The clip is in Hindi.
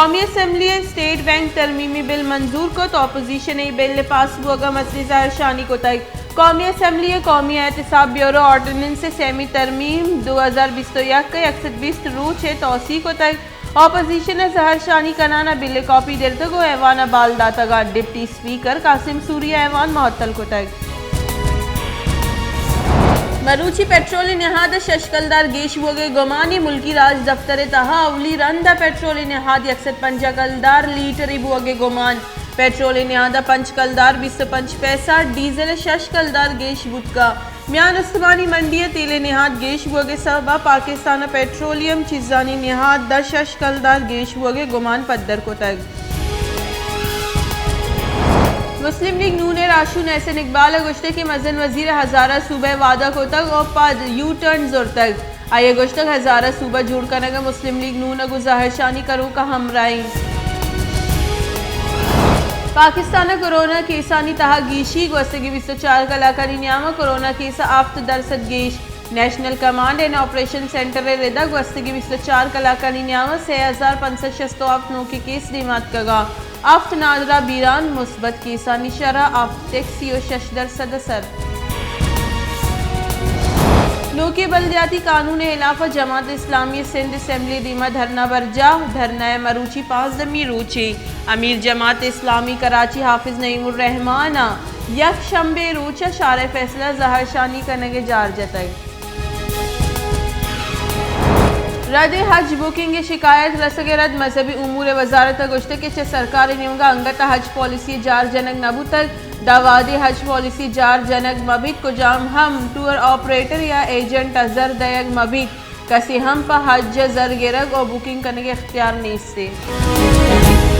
कौमी असम्बली स्टेट बैंक तरमीमी बिल मंजूर को तो अपोजिशन ई बिल पास हुआ मसली ज़ाहिर शानी को तय कौमी असम्बली कौमी एहतसाब ब्यूरो ऑर्डिनेंस से सेमी तरमीम 2021 के 120 रूच है तोसी को तय अपोजिशन ज़ाहिर शानी कनाना बिल कॉपी देते को ऐवान बालदाता डिप्टी स्पीकर कासिम सूरिया ऐवान महतल को तय मरूची पेट्रोल नहाद शशकलदार गेश वगे गुमानी मुल्की राज दफ्तर तहा अवली रंदा पेट्रोल नहाद 105 कलदार लीटर वगे गुमान पेट्रोल नहादा 5 कलदार 25 पैसा डीजल शशकलदार गेश बुतका म्यान उस्मानी मंडी तेले नहाद गेश वगे सबा पाकिस्तान पेट्रोलियम चिजानी नहाद 10 शशकलदार गेश वगे गुमान पद्दर को तक मुस्लिम लीग नून राशून ऐसे इकबाल गुश्ते के मजन वजीर हज़ारा सूबह वादा को तक और पद यू टर्न जोर तक आइए गुश्तक हज़ारा सूबह जुड़ करने का मुस्लिम लीग नून को ज़ाहिर शानी करूँ का हमराई पाकिस्तान कोरोना केसानी तहा गीशी गोस्तगी 24 कलाकारी न्यामा कोरोना केसा आफ्त दरसद गेश national command and operation centre रेदा गोस्तगी 24 कलाकारी न्यामा 6560 आफ्त नो के केस दिमात कगा आफ्त नादरा बीरान मुस्बत केसानी शरा आफ्त टैक्सी और शशदर सदसर लोकी बल्दियाती कानून खिलाफ जमात इस्लामी सिंध असम्बली दीमा धरना बरजा धरना मरूची 5 दमी रूची अमीर जमात इस्लामी कराची हाफिज नईमुर रहमान यक शंबे रूचा शार फैसला ज़ाहिर शानी करने के जार जतई रद्द हज बुकिंग की शिकायत रसगे रद्द मजहबी उमूर वजारत गुश्त के सरकारी नियमगा अंगत हज पॉलिसी जार जनक नबू तक दावादी हज पॉलिसी जार जनक मबीत को जाम हम टूर ऑपरेटर या एजेंट अजर दयग मबीत कसी हम पर हज जर गिरग और बुकिंग करने के इख्तियार नहीं से